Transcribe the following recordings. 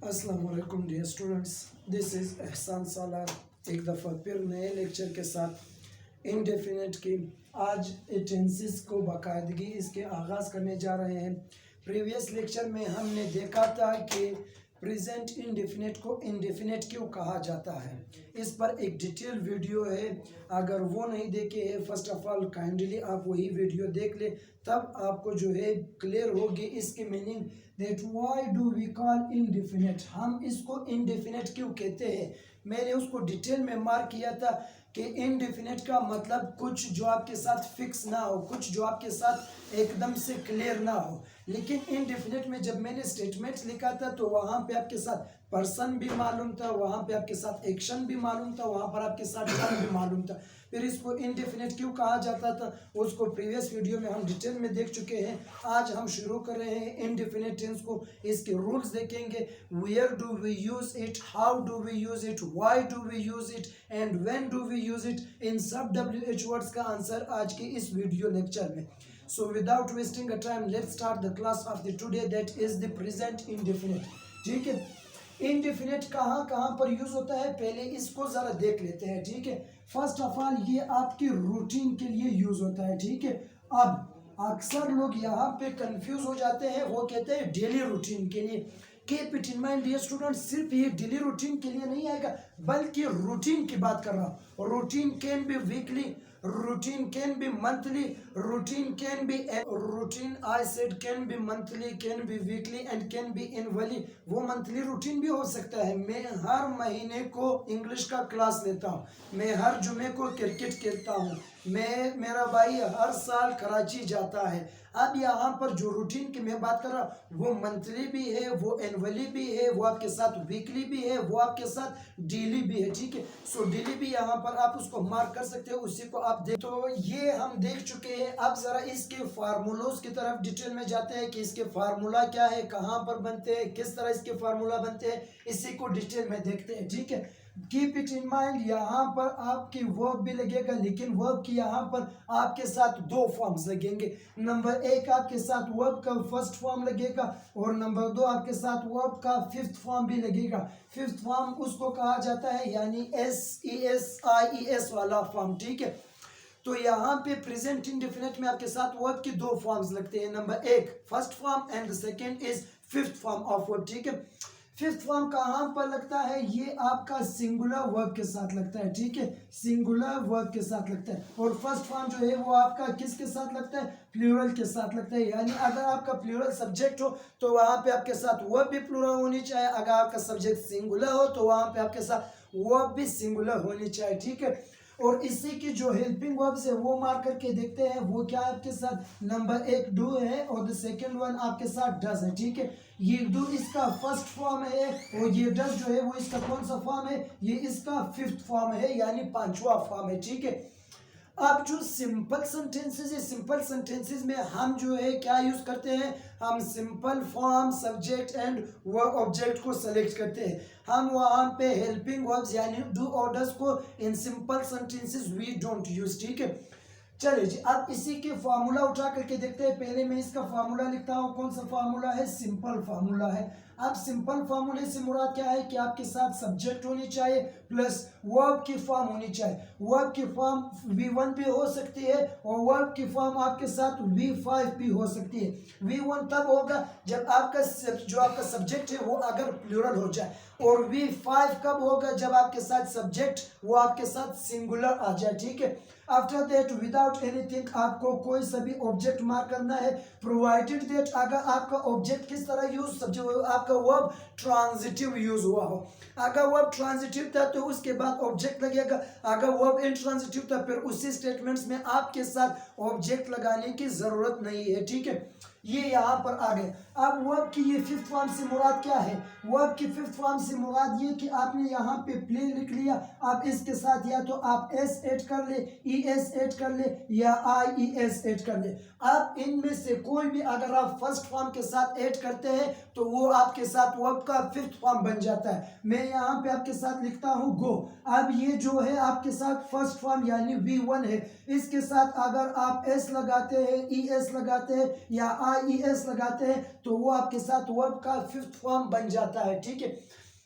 अस्सलाम वालेकुम dear students, this is एहसान सालार एक दफ़ा फिर नए लेक्चर के साथ इनडेफिनेट की आज टेंसेस को बाकायदगी इसके आगाज़ करने जा रहे हैं। प्रीवियस लेक्चर में हमने देखा था कि प्रेजेंट इनडेफिनेट को इनडेफिनेट क्यों कहा जाता है। इस पर एक डिटेल वीडियो है, अगर वो नहीं देखे है फर्स्ट ऑफ ऑल काइंडली आप वही वीडियो देख ले, तब आपको जो है क्लियर होगी इसकी meaning that why do we call indefinite, हम इसको इनडेफिनेट क्यों कहते हैं। मैंने उसको डिटेल में मार्क किया था कि इनडेफिनेट का मतलब कुछ जो आपके साथ फिक्स ना हो, कुछ जो आपके साथ एकदम से क्लियर ना हो। लेकिन इनडेफिनेट में जब मैंने स्टेटमेंट्स लिखा था तो वहाँ पे आपके साथ पर्सन भी मालूम था, वहाँ पे आपके साथ एक्शन भी मालूम था, वहाँ पर आपके साथ टर्म भी मालूम था। फिर इसको इनडेफिनेट क्यों कहा जाता था उसको प्रीवियस वीडियो में हम डिटेल में देख चुके हैं। आज हम शुरू कर रहे हैं इनडेफिनेट टेंस को, इसके रूल्स देखेंगे। Where do we use it, how do we use it, why do we use it and when do we use it, इन सब WH वर्ड्स का आंसर आज के इस वीडियो लेक्चर में। So without wasting a time, let's start the class of the today, that is the present indefinite। ठीक है, indefinite कहाँ कहाँ पर यूज होता है पहले इसको जरा देख लेते हैं। ठीक है, फर्स्ट ऑफ ऑल ये आपकी रूटीन के लिए यूज होता है। ठीक है, अब अक्सर लोग यहाँ पे कंफ्यूज हो जाते हैं, वो कहते हैं डेली रूटीन के लिए। Keep it in mind dear student, सिर्फ ये डेली रूटीन के लिए नहीं आएगा, बल्कि रूटीन की बात कर रहा हूँ। Routine can be weekly, routine can be monthly, routine can be routine I said can be monthly, can be weekly and can be annually। वो मंथली रूटीन भी हो सकता है। मैं हर महीने को इंग्लिश का क्लास लेता हूँ, मैं हर जुमे को क्रिकेट खेलता हूँ, मेरा भाई हर साल कराची जाता है। अब यहाँ पर जो रूटीन की मैं बात कर रहा हूँ वो मंथली भी है, वो एनुअली भी है, वो आपके साथ वीकली भी है, वो आपके साथ डेली भी है। ठीक है, सो डेली भी यहाँ पर आप उसको मार्क कर सकते हो, उसी को आप देख। तो ये हम देख चुके हैं। अब जरा इसके फार्मूलोज की तरफ डिटेल में जाते हैं कि इसके फार्मूला क्या है, कहाँ पर बनते हैं, किस तरह इसके फार्मूला बनते हैं, इसी को डिटेल में देखते हैं। ठीक है, कीप इट इन माइंड, यहाँ पर आपकी वर्ब भी लगेगा, लेकिन वर्ब की यहाँ पर आपके साथ दो फॉर्म्स लगेंगे। नंबर एक आपके साथ वर्ब का फर्स्ट फॉर्म लगेगा और नंबर दो आपके साथ वर्ब का फिफ्थ फॉर्म भी लगेगा। फिफ्थ फॉर्म उसको कहा जाता है यानी SES वाला फॉर्म। ठीक है, तो यहाँ पे प्रेजेंट इंडेफिनिट में आपके साथ वर्ब की दो फॉर्म्स लगते हैं। नंबर एक first form and the second is fifth form of verb. ठीक है, फिफ्थ फॉर्म कहाँ पर लगता है, ये आपका सिंगुलर वर्ब के साथ लगता है। ठीक है, सिंगुलर वर्ब के साथ लगता है। और फर्स्ट फॉर्म जो है वो आपका किसके साथ लगता है, प्लूरल के साथ लगता है। यानी अगर आपका प्लूरल सब्जेक्ट हो तो वहाँ पे आपके साथ वर्ब भी प्लूरल होनी चाहिए, अगर आपका सब्जेक्ट सिंगुलर हो तो वहाँ पे आपके साथ वर्ब भी सिंगुलर होनी चाहिए। ठीक है, और इसी की जो हेल्पिंग वर्ब्स है वो मार्क करके देखते हैं। वो क्या है आपके साथ, नंबर एक डू है और द सेकंड वन आपके साथ डज है। ठीक है, ये डू इसका फर्स्ट फॉर्म है और ये डज जो है वो इसका कौन सा फॉर्म है, ये इसका फिफ्थ फॉर्म है यानी पांचवा फॉर्म है। ठीक है, अब जो सिंपल सेंटेंसेस है, सिंपल सेंटेंसेस में हम जो है क्या यूज करते हैं, हम simple form subject and verb object को सेलेक्ट करते हैं। हम वहाँ पे हेल्पिंग वर्ब्स यानी डू और डज को in simple sentences we don't use. ठीक है, चलिए जी अब इसी के फार्मूला उठा करके देखते हैं। पहले मैं इसका फार्मूला लिखता हूँ, कौन सा फार्मूला है, सिंपल फार्मूला है। अब सिंपल फार्मूले से मुराद क्या है कि आपके साथ सब्जेक्ट होनी चाहिए प्लस वर्ब की फॉर्म होनी चाहिए। वर्ब की फॉर्म V1 भी हो सकती है और वर्ब की फॉर्म आपके साथ V5 भी हो सकती है। V1 तब होगा जब आपका जो आपका सब्जेक्ट है वो अगर प्लूरल हो जाए, और V5 कब होगा जब आपके साथ सब्जेक्ट वो आपके साथ सिंगुलर आ जाए। ठीक है, आफ्टर दैट विदाउट एनीथिंग आपको कोई सा भी ऑब्जेक्ट मार्क करना है, प्रोवाइडेड दैट अगर आपका ऑब्जेक्ट किस तरह यूज, सब्जेक्ट आपका वर्ब ट्रांजिटिव यूज हुआ हो। अगर वर्ब ट्रांजिटिव था तो उसके बाद ऑब्जेक्ट लगेगा, अगर वर्ब इंट्रांजिटिव था फिर उसी स्टेटमेंट्स में आपके साथ ऑब्जेक्ट लगाने की जरूरत नहीं है। ठीक है, ये यहाँ पर आ गए। अब वर्ब की ये फिफ्थ फॉर्म से मुराद क्या है, वर्ब की फिफ्थ फॉर्म से मुराद ये कि आपने यहाँ पे प्ले लिख लिया, आप इसके साथ या तो आप S ऐड कर ले, ES ऐड कर ले या IES ऐड कर ले। अब इनमें से कोई भी अगर आप फर्स्ट फॉर्म के साथ ऐड करते हैं तो वो आपके साथ वर्ब का फिफ्थ फॉर्म बन जाता है। मैं यहाँ पे आपके साथ लिखता हूँ गो। अब ये जो है आपके साथ फर्स्ट फॉर्म यानी V1 है, इसके साथ अगर आप S लगाते हैं, ES लगाते हैं या IES लगाते हैं तो वो आपके साथ वर्ब का फिफ्थ फॉर्म बन जाता है, ठीक है।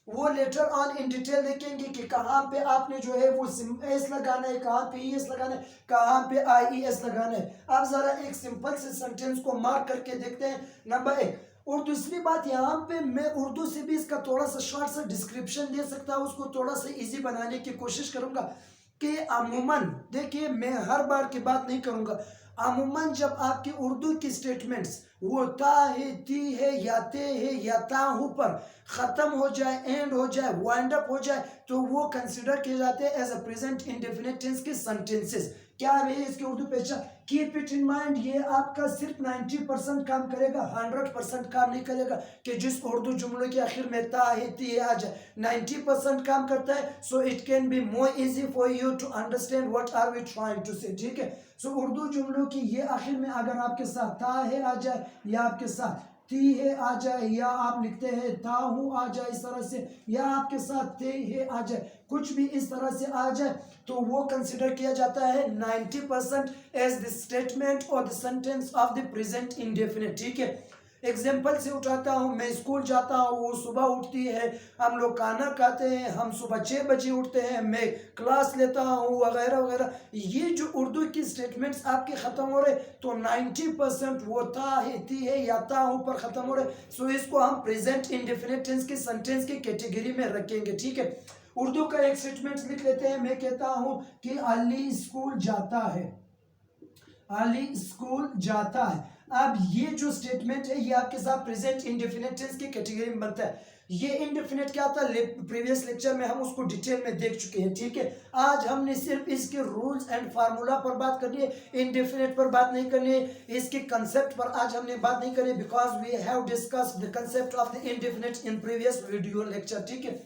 वो लेटर ऑन इन डिटेल देखेंगे कि कहाँ पे आपने जो है वो एस लगाना है, कहाँ पे ES लगाना है, कहाँ पे IES लगाना है। अब जरा एक सिंपल से सेंटेंस को मार्क करके देखते हैं। नंबर 1। और दूसरी बात यहाँ पे मैं उर्दू से भी इसका थोड़ा सा शॉर्ट सा डिस्क्रिप्शन दे सकता हूँ, उसको थोड़ा सा इजी बनाने की कोशिश करूंगा कि अमूमन देखिए मैं हर बार की बात नहीं करूंगा, अमूमन जब आपकी उर्दू की स्टेटमेंट्स वो ता है, ती है, या ते है, या ताहू पर खत्म हो जाए, एंड हो जाए, वाइंड अप हो जाए, तो वो कंसिडर किए जाते हैं as a present indefinite tense के सेंटेंसेस। क्या है इसकी उर्दू पहचान? कीप इट इन माइंड, ये आपका सिर्फ 90% काम करेगा, 100% काम नहीं करेगा कि जिस उर्दू जुमलों के आखिर में ता है, ती है आ जाए। 90% काम करता है, so it can be more easy for you to understand what are we trying to say, ठीक है। सो उर्दू जुमलों की ये आखिर में अगर आपके साथ ता है आ जाए, या आपके साथ ती है आ जाए, या आप लिखते हैं था हूँ आ जाए इस तरह से, या आपके साथ ते है आ जाए, कुछ भी इस तरह से आ जाए, तो वो कंसिडर किया जाता है 90% एज द स्टेटमेंट और the sentence of the present indefinite, ठीक है। एग्जाम्पल से उठाता हूँ, मैं स्कूल जाता हूँ, वो सुबह उठती है, हम लोग खाना खाते हैं, हम सुबह 6 बजे उठते हैं, मैं क्लास लेता हूँ, वगैरह वगैरह। ये जो उर्दू की स्टेटमेंट्स आपके ख़त्म हो रहे, तो 90% वो था है, थी है, या था हूँ पर ख़त्म हो रहे, सो इसको हम प्रेजेंट इंडेफिनिट टेंस के सेंटेंस की कैटेगरी में रखेंगे, ठीक है। उर्दू का एक स्टेटमेंट लिख लेते हैं, मैं कहता हूँ कि अली स्कूल जाता है, अली स्कूल जाता है। अब ये जो स्टेटमेंट है ये आपके साथ प्रेजेंट इंडेफिनिट टेंस की कैटेगरी में बनता है। ये इंडेफिनिट क्या था, प्रीवियस लेक्चर में हम उसको डिटेल में देख चुके हैं, ठीक है। आज हमने सिर्फ इसके रूल्स एंड फार्मूला पर बात करनी है, इंडेफिनिट पर बात नहीं करनी है, इसके कंसेप्ट पर आज हमने बात नहीं करनी, because we have discussed the concept of the indefinite in previous video lecture, ठीक है।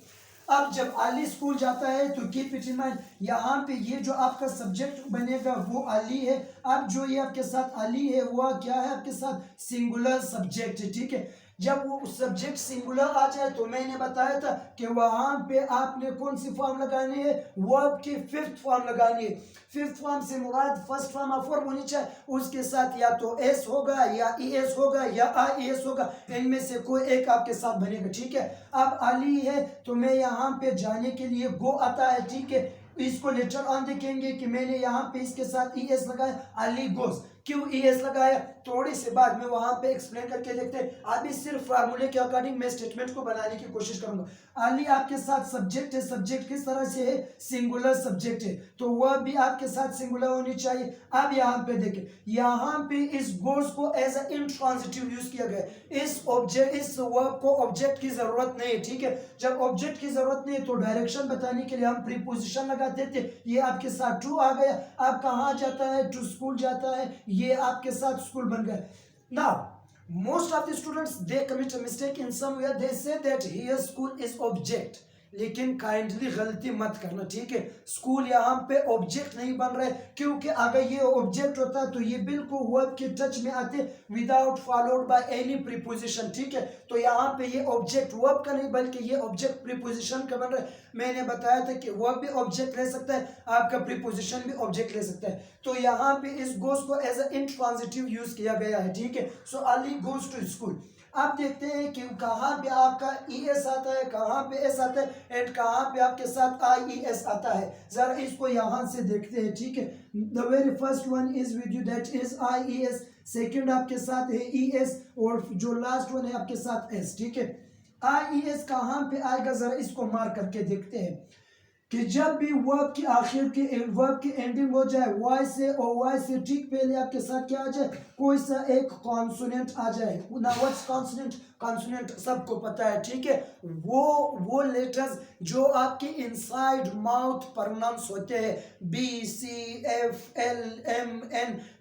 अब जब अली स्कूल जाता है तो कीप इट इन माइंड, यहाँ पे ये जो आपका सब्जेक्ट बनेगा वो अली है। अब जो ये आपके साथ अली है वो क्या है, आपके साथ सिंगुलर सब्जेक्ट है, ठीक है। जब वो सब्जेक्ट सिंगुलर आ जाए तो मैंने बताया था कि वहां पे आपने कौन सी फॉर्म लगानी है, वर्ब की फिफ्थ फॉर्म लगानी है। फिफ्थ फॉर्म से मुराद फर्स्ट फॉर्म ऑफ वर्ब होनी चाहिए, उसके साथ या तो एस होगा, या ES होगा, या IES होगा, इनमें से कोई एक आपके साथ बनेगा, ठीक है। अब अली है तो मैं यहाँ पे जाने के लिए गो आता है, ठीक है। इसको लेटर ऑन देखेंगे कि मैंने यहाँ पे इसके साथ ES लगाया, अली गोस। क्यों ES लगाया, थोड़ी से बाद में वहां पे एक्सप्लेन करके देखते हैं। अभी सिर्फ फार्मूले के अकॉर्डिंग मैं स्टेटमेंट को बनाने की कोशिश करूंगा। अली आपके साथ सब्जेक्ट है, सब्जेक्ट किस तरह से है, सिंगुलर सब्जेक्ट है, तो वह भी आपके साथ सिंगुलर होनी चाहिए। अब यहाँ पे देखें, यहाँ पे इस गोस को एज अ इंट्रांजिटिव यूज किया गया, इस वर्ब को ऑब्जेक्ट की जरूरत नहीं है, ठीक है। जब ऑब्जेक्ट की जरूरत नहीं है तो डायरेक्शन बताने के लिए हम प्रीपोजिशन लगाते थे। ये आपके साथ टू आ गया, अब कहाँ जाता है, टू स्कूल जाता है, ये आपके साथ स्कूल बन गया। Now most of the students they commit a mistake in somewhere, they say that here school is object, लेकिन काइंडली गलती मत करना, ठीक है। स्कूल यहाँ पे ऑब्जेक्ट नहीं बन रहा है, क्योंकि अगर ये ऑब्जेक्ट होता तो ये बिल्कुल वर्ब के टच में आते without followed by any preposition, ठीक है। तो यहाँ पे ये ऑब्जेक्ट वर्ब का नहीं बल्कि ये ऑब्जेक्ट प्रीपोजिशन का बन रहा है। मैंने बताया था कि वर्ब भी ऑब्जेक्ट ले सकता है, आपका प्रीपोजिशन भी ऑब्जेक्ट ले सकता है। तो यहाँ पे इस गोस को एज अ इंट्रांजिटिव यूज किया गया है, ठीक है। सो अली गोज टू स्कूल। आप देखते हैं कि कहाँ पे आपका ES आता है, कहाँ पे S आता है, एंड कहाँ पे आपके साथ IES आता है। जरा इसको यहाँ से देखते हैं, ठीक है। The very first one is with you, that is IES, second आपके साथ है ES, और जो लास्ट वन है आपके साथ S, ठीक है। IES कहाँ पे आएगा, जरा इसको मार्क करके देखते हैं कि जब भी वर्ब की आखिर की वर्ब की एंडिंग हो जाए वाई से, और वाई से ठीक पहले आपके साथ क्या आ जाए, कोई सा एक कॉन्सोनेंट आ जाए। ना व्हाट्स कॉन्सोनेंट, कॉन्सोनेंट सबको पता है, ठीक है। वो लेटर्स जो आपके इनसाइड माउथ प्रोनाउंस होते हैं, BCFLMN,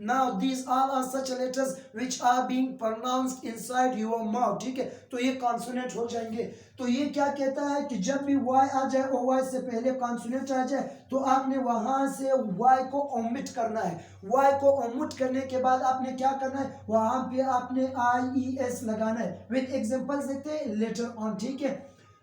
now these all are such letters which are being pronounced inside your mouth, ठीक है। तो ये कॉन्सोनेंट हो जाएंगे। तो ये क्या कहता है कि जब भी वाई आ जाए और वाई से पहले कॉन्सोनेंट आ जाए तो आपने वहां से वाई को ओमिट करना है। वाई को ओमिट करने के बाद आपने क्या करना है, वहां पे आपने IES लगाना है। विद एग्जांपल्स देखते हैं लेटर ऑन, ठीक है।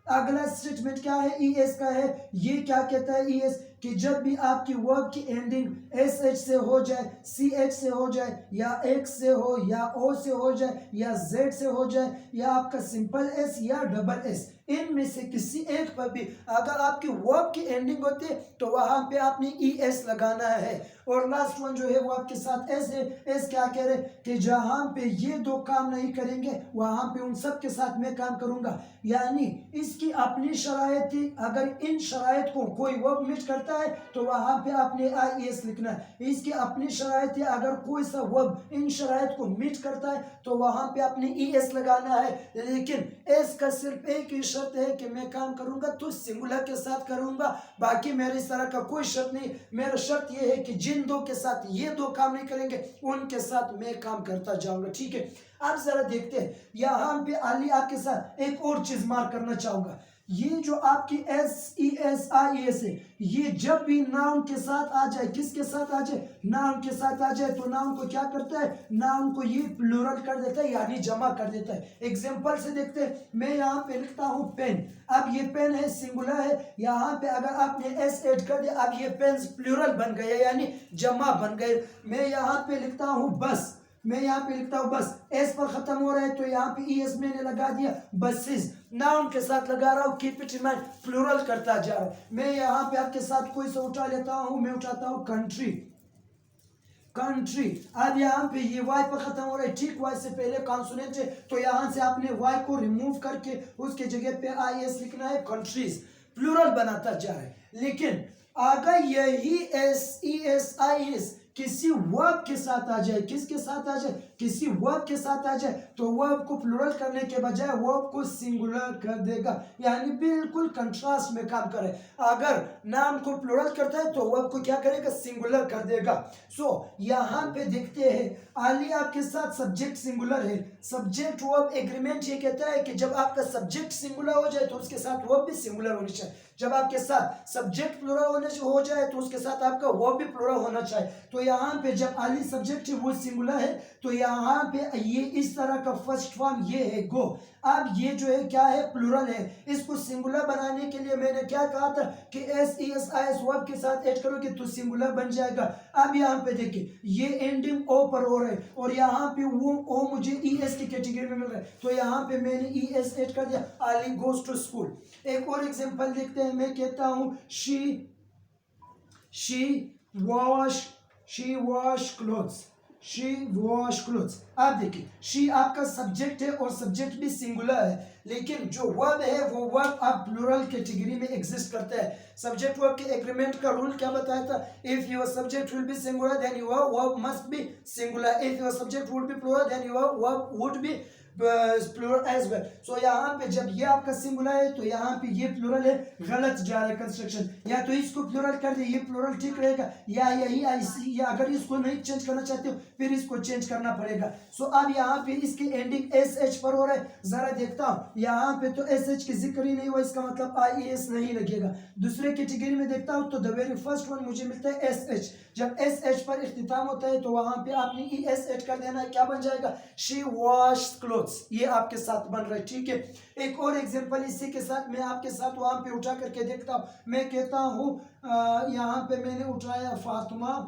अगला स्टेटमेंट क्या है, ES का है। ये क्या कहता है ES कि जब भी आपकी वर्ब की एंडिंग एस एच से हो जाए, सी एच से हो जाए, या एक्स से हो, या ओ से हो जाए, या जेड से हो जाए, या आपका सिंपल एस या डबल एस, इनमें से किसी एक पर भी अगर आपकी वर्ब की एंडिंग होती है तो वहां पे आपने ई एस लगाना है। और लास्ट वन जो है वो आपके साथ एस है। एस क्या कह रहे कि जहां पे ये दो काम नहीं करेंगे वहां पे उन सब के साथ मैं काम करूंगा, यानी इसकी अपनी शरायत थी। अगर इन शरायत को कोई वर्ब मीट करता है तो वहां पे आपने आई एस लिखना है। इसकी अपनी शरायत है, अगर कोई सा वर्ब इन शरायत को मीट करता है तो वहां पे आपने ई एस लगाना है। लेकिन एस का सिर्फ एक ही शर्त है कि मैं काम करूंगा तो सिंगुलर के साथ करूंगा, बाकी मेरे इस तरह का कोई शर्त नहीं। मेरा शर्त यह है कि जिन दो के साथ ये दो काम नहीं करेंगे उनके साथ मैं काम करता जाऊंगा, ठीक है। अब जरा देखते हैं, यहां पे अली आपके साथ एक और चीज मार्क करना चाहूंगा। ये जो आपकी S E S I S है, ये जब भी नाउन के साथ आ जाए, किसके साथ आ जाए, नाउन के साथ आ जाए, तो नाउन को क्या करता है, नाउन को ये प्लूरल कर देता है, यानी जमा कर देता है। एग्जांपल से देखते हैं, मैं यहाँ पे लिखता हूँ पेन। अब ये पेन है, सिंगुलर है, यहाँ पे अगर आपने एस ऐड कर दिया, अब ये पेन प्लूरल बन गए, यानी जमा बन गए। मैं यहाँ पे लिखता हूँ बस, मैं यहाँ पे लिखता हूँ बस, एस पर खत्म हो रहा है तो यहाँ पे ई एस मैंने लगा दिया, बसेस नाउन के साथ लगा रहा हूँ, keep it in mind, plural करता जा रहा है। मैं यहाँ पे आपके साथ कोई सा उठा लेता हूँ, मैं उठाता हूँ कंट्री, कंट्री। अब यहाँ पे ये वाई पर खत्म हो रहा है, ठीक, वाई से पहले कॉन्सोनेंट है तो यहाँ से आपने वाई को रिमूव करके उसके जगह पे आई एस लिखना है, कंट्रीज, प्लूरल बनाता जा रहा है। लेकिन अगर यही S E S I S किसी वर्ब के साथ आ जाए, किसके साथ आ जाए, किसी वर्ब के साथ आ जाए, तो वर्ब को प्लूरल करने के बजाय वर्ब को सिंगुलर कर देगा, यानी बिल्कुल कंट्रास्ट में काम करे। अगर नाम को प्लूरल करता है तो वर्ब को क्या करेगा, सिंगुलर कर देगा। यहाँ पे देखते हैं, आली आपके साथ सब्जेक्ट सिंगुलर है, सब्जेक्ट वर्ब एग्रीमेंट ये कहता है कि जब आपका सब्जेक्ट सिंगुलर हो जाए तो उसके साथ वर्ब भी सिंगुलर होनी चाहिए। जब आपके साथ सब्जेक्ट प्लूरल हो जाए तो उसके साथ आपका वर्ब भी प्लूरल होना चाहिए। तो यहाँ पे जब आली सब्जेक्ट है वो सिंगुलर है तो यहाँ पे ये इस तरह का फर्स्ट फॉर्म ये है गो। अब ये जो है क्या है, प्लूरल है। इसको सिंगुलर बनाने के लिए मैंने क्या कहा था कि S E S I S verb के साथ ऐड करोगे तो सिंगुलर बन जाएगा। अब यहाँ पे देखिए ये एंडिंग ओ पर हो रहा है और यहाँ पे वो ओ मुझे ई एस की कैटेगरी में मिल रहा है तो यहाँ पे मैंने ई एस ऐड कर दिया, आली गोज टू स्कूल। एक और एग्जांपल देखते हैं, मैं कहता हूँ she wash clothes, she wash clothes। आप देखिए शी आपका सब्जेक्ट है और सब्जेक्ट भी सिंगुलर है, लेकिन जो वर्ब है वो वर्ब आप प्लूरल कैटेगरी में एग्जिस्ट करता है। सब्जेक्ट वर्ब के एग्रीमेंट का रूल क्या बताया था, if your subject will be singular then your verb must be singular, if your subject would be plural then your verb would be plural as well. So यहाँ पे जब ये आपका सिंगुलर है तो यहाँ पे ये प्लूरल है, गलत जा रहा है कंस्ट्रक्शन। या तो इसको प्लूरल कर दे, ये प्लूरल ठीक रहेगा, या यही ऐसी, या अगर इसको नहीं चेंज करना चाहते हो फिर इसको चेंज करना पड़ेगा। सो अब यहाँ पे इसकी एंडिंग एस एच पर हो रहा है, जरा देखता हूँ यहाँ पे तो एस एच की जिक्र ही नहीं हुआ, इसका मतलब आई एस नहीं लगेगा। दूसरे कैटेगरी में देखता हूँ तो द वेरी फर्स्ट वन मुझे मिलता है एस एच। जब एस एच पर इख्तिताम होता है तो वहां पे आपने ई एस ऐड कर देना है, क्या बन जाएगा, शी वॉश क्लोथ्स। ये आपके साथ बन रहा है, ठीक है। एक और एग्जांपल इसी के साथ मैं आपके साथ वहां पे उठा करके देखता हूं। मैं कहता हूं यहाँ पे मैंने उठाया फातिमा,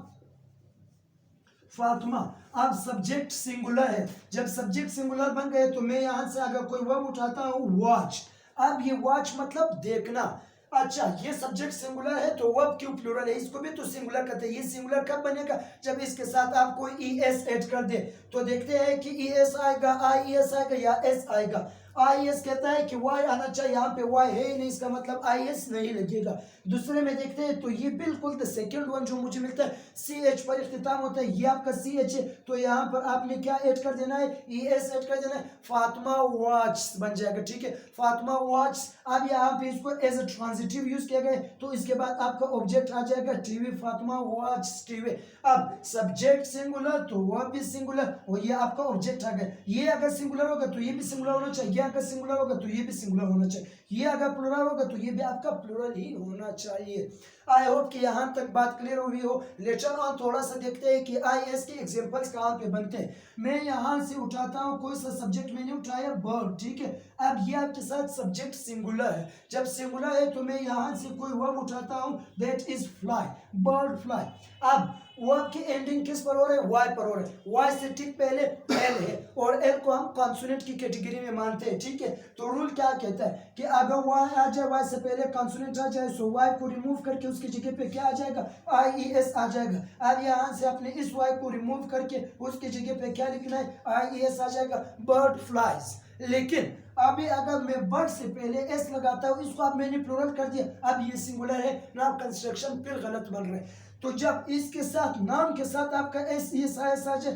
फातिमा। अब सब्जेक्ट सिंगुलर है, जब सब्जेक्ट सिंगुलर बन गए तो मैं यहां से अगर कोई वर्ब उठाता हूं वॉच। अब ये वॉच मतलब देखना। अच्छा ये सब्जेक्ट सिंगुलर है तो वर्ब क्यों प्लूरल है, इसको भी तो सिंगुलर करते हैं। ये सिंगुलर कब बनेगा, जब इसके साथ आप कोई ई एस ऐड कर दे। तो देखते हैं कि ई एस आएगा, आई एस आएगा या एस आएगा। आई एस कहता है कि वाई आना चाहिए, यहाँ पे वाई है ही नहीं, इसका मतलब आई एस नहीं लगेगा। दूसरे में देखते हैं तो ये बिल्कुल द सेकंड वन जो मुझे मिलता है सी एच पर इख्तिताम होता है, ये आपका सी एच है तो यहाँ पर आपने क्या ऐड कर देना है, ई एस ऐड कर देना है, फातिमा वॉच बन जाएगा, ठीक है, फातिमा वॉच। अब यहाँ पे इसको एज अ ट्रांजिटिव यूज किया गया तो इसके बाद आपका ऑब्जेक्ट आ जाएगा टीवी, फातिमा वॉच टीवी। अब सब्जेक्ट सिंगुलर तो वर्ब भी सिंगुलर और ये आपका ऑब्जेक्ट आ गया। ये अगर सिंगुलर होगा तो ये भी सिंगुलर होना चाहिए, अगर सिंगुलर होगा तो ये भी सिंगुलर होना चाहिए, ये अगर प्लूरल होगा तो ये भी आपका प्लूरल ही होना चाहिए। आई होप कि यहाँ तक बात क्लियर हुई हो। लेटर ऑन थोड़ा सा देखते हैं कि IAS के एग्जांपल्स कहाँ पे बनते हैं। मैं यहाँ से उठाता हूँ, कोई सा सब्जेक्ट मैंने उठाया बर्ड, ठीक है। अब ये आपके साथ सब्जेक्ट सिंगुलर है, जब सिंगुलर है तो मैं यहाँ से कोई वर्ब उठाता हूँ, that is fly, bird fly. अब वर्ब की एंडिंग किस पर हो रहा है, वाई पर हो रहा है। वाई से ठीक पहले एल है और एल को हम कॉन्सोनेंट की कैटेगरी में मानते हैं, ठीक है। तो रूल क्या कहता है कि अगर वाई आ जाए, वाई से पहले कॉन्सोनेंट आ जाए, सो वाई को रिमूव करके उसकी जगह पे क्या आ जाएगा, IES आ जाएगा। अब यहाँ से अपने इस वाई को रिमूव करके उसकी जगह पे क्या लिखना है, IES आ जाएगा, बर्ड फ्लाइज। लेकिन अभी अगर मैं बर्ड से पहले एस लगाता हूँ, इसको अब मैंने प्लूरल कर दिया, अब ये सिंगुलर है ना, कंस्ट्रक्शन फिर गलत बन रहा है। तो जब इसके साथ नाम के साथ आपका SES आ जाए,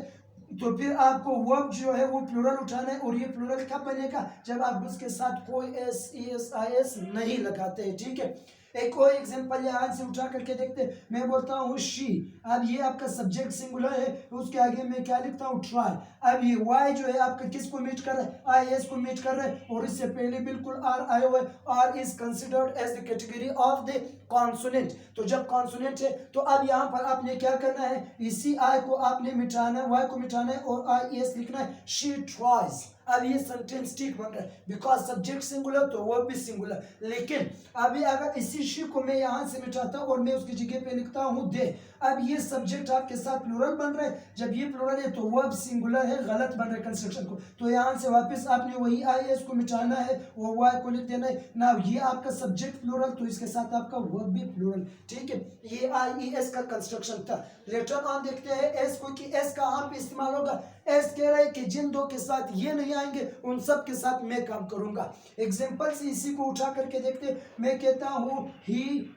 तो फिर आपको वर्ब जो है वो प्लूरल उठाना है, और ये प्लूरल कब बनेगा, जब आप उसके साथ कोई SES नहीं लगाते हैं, ठीक है। एक और एग्जांपल यहाँ से उठा करके देखते हैं। मैं बोलता हूँ शी, अब ये आपका सब्जेक्ट सिंगुलर है, उसके आगे मैं क्या लिखता हूँ, ट्राई। अब ये वाई जो है आपका किसको मीट कर रहा है, IS को मीट कर रहा है, और इससे पहले बिल्कुल आर आया हुआ है। R is considered as the category of the consonant. तो जब कॉन्सोनेंट है तो अब यहाँ पर आपने क्या करना है, इसी आई को आपने मिटाना है, वाई को मिटाना है, और IES लिखना है, शी ट्राइज। अब ये सेंटेंस ठीक बन रहा है, बिकॉज सब्जेक्ट सिंगुलर तो वर्ब भी सिंगुलर। लेकिन अभी अगर इसी शी को मैं यहाँ से मिटाता हूँ और मैं उसकी जगह पे लिखता हूँ दे, अब ये सब्जेक्ट आपके साथ प्लूरल बन रहा है, जब ये प्लूरल है तो वर्ब सिंगुलर है, गलत बन रहा है कंस्ट्रक्शन को। तो यहाँ से वापस आपने वही IS को मिटाना है और वाई को लिख देना है ना। ये आपका सब्जेक्ट प्लूरल, तो इसके साथ आपका वर्ब भी प्लूरल, ठीक है। ये IES का कंस्ट्रक्शन था। लेटर ऑन देखते हैं एस को, कि एस कहाँ पे इस्तेमाल होगा। एस कह रहा है कि जिन दो के साथ ये नहीं आएंगे उन सब के साथ मैं काम करूंगा। एग्जाम्पल से इसी को उठा करके देखते। मैं कहता हूं ही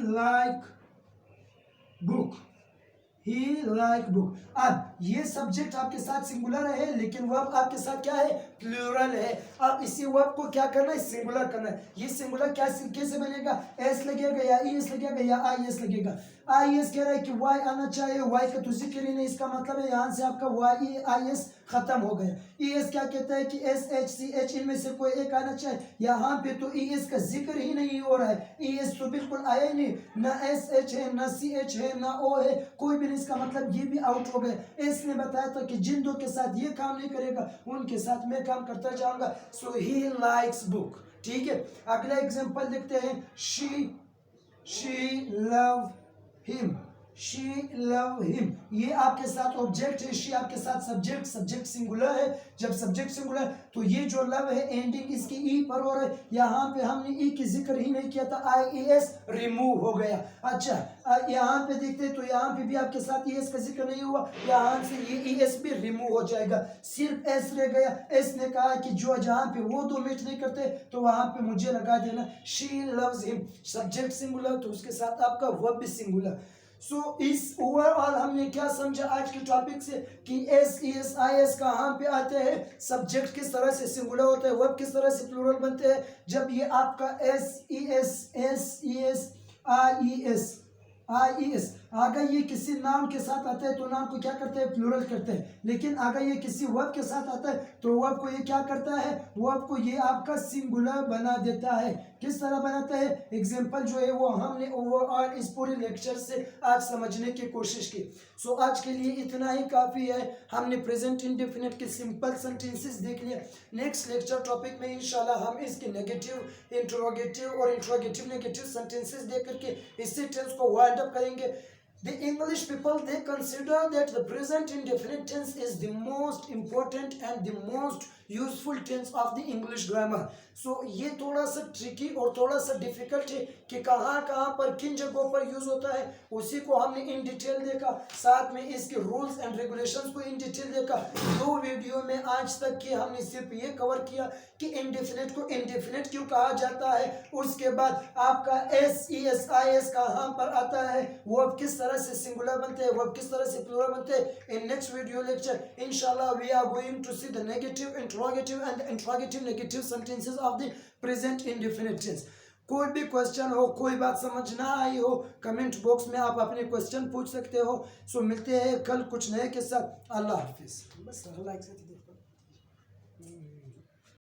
लाइक बुक, ही लाइक बुक। अब ये सब्जेक्ट आपके साथ सिंगुलर है, लेकिन वर्ब आपके साथ क्या है, प्लूरल है। अब इसी वर्ब को क्या करना है, सिंगुलर करना है। ये सिंगुलर कैसे बनेगा, एस लगेगा या ES लगेगा या IS लगेगा। IS कह रहा है कि वाई आना चाहिए, वाई का तो जिक्र ही नहीं, इसका मतलब है यहाँ से आपका IS खत्म हो गया। ES क्या कहता है कि SHCH इनमें से कोई एक आना चाहिए, यहाँ पे तो ES का जिक्र ही नहीं हो रहा है। ES तो बिल्कुल आया ही नहीं, ना SH है ना CH है ना O है, कोई भी नहीं। इसका मतलब ये भी आउट हो गया। एस ने बताया था कि जिन दो के साथ ये काम नहीं करेगा उनके साथ मैं काम करता जाऊंगा। सो ही लाइक्स बुक, ठीक है। अगला एग्जांपल देखते हैं, she love him, she love him. ये आपके साथ ऑब्जेक्ट है, शी आपके साथ सब्जेक्ट सिंगुलर है। जब सब्जेक्ट सिंगुलर तो ये जो लव है एंडिंग इसकी ई पर हो रहा है, यहाँ पे हमने ई की जिक्र ही नहीं किया था, IES रिमूव हो गया। अच्छा यहाँ पे देखते हैं तो यहाँ पे भी आपके साथ ES का जिक्र नहीं हुआ, यहाँ से ये ES भी रिमूव हो जाएगा, सिर्फ S रह गया। S ने कहा कि जो जहाँ पे वो दो मैच नहीं करते तो वहां पे मुझे लगा देना she loves him, subject singular तो उसके साथ आपका वर्ब भी सिंगुलर। सो इस ओवरऑल हमने क्या समझा आज के टॉपिक से, कि SES IS कहाँ पे आते हैं, सब्जेक्ट किस तरह से सिंगुलर होता है, वर्ब किस तरह से प्लूरल बनते हैं, जब ये आपका SES IES अगर ये किसी नाउन के साथ आता है तो नाउन को क्या करते हैं, प्लूरल करते हैं। लेकिन अगर ये किसी वर्ब के साथ आता है तो वर्ब को ये क्या करता है, वर्ब को ये आपका सिंगुलर बना देता है। किस तरह बनाता है, एग्जांपल जो है वो हमने ओवरऑल इस पूरे लेक्चर से आज समझने की कोशिश की। सो आज के लिए इतना ही काफ़ी है। हमने प्रेजेंट इंडेफिनिट के सिंपल सेंटेंसेस देख लिए। नेक्स्ट लेक्चर टॉपिक में इंशाल्लाह हम इसके नेगेटिव, इंट्रोगेटिव और इंट्रोगेटिव नेगेटिव सेंटेंसेस देख करके इस सेंटेंस को वाइंड अप करेंगे। The English people, they consider that the present indefinite tense is the most important and the most useful tense of the English grammar. So ये थोड़ा सा tricky और थोड़ा सा डिफिकल्ट है कि कहाँ कहाँ पर किन जगहों पर यूज होता है, उसी को हमने इन डिटेल देखा। साथ में इसके रूल्स एंड रेगुलेशंस को इन डिटेल देखा। दो वीडियो में आज तक की हमने सिर्फ ये कवर किया कि इंडेफिनिट को इंडेफिनिट क्यों कहा जाता है, उसके बाद आपका SES IS कहाँ पर आता है, वर्ब किस तरह से सिंगुलर बनते हैं, वर्ब किस तरह से प्लूरल बनते हैं। इन नेक्स्ट वीडियो लेक्चर इंशाल्लाह we are going to see the negative, interrogative and interrogative negative sentences of the present indefinite tense. कोई भी क्वेश्चन हो, कोई बात समझ ना आई हो, कमेंट बॉक्स में आप अपने क्वेश्चन पूछ सकते हो। सो मिलते हैं कल कुछ नए के साथ। अल्लाह हाफिज। बस लाइक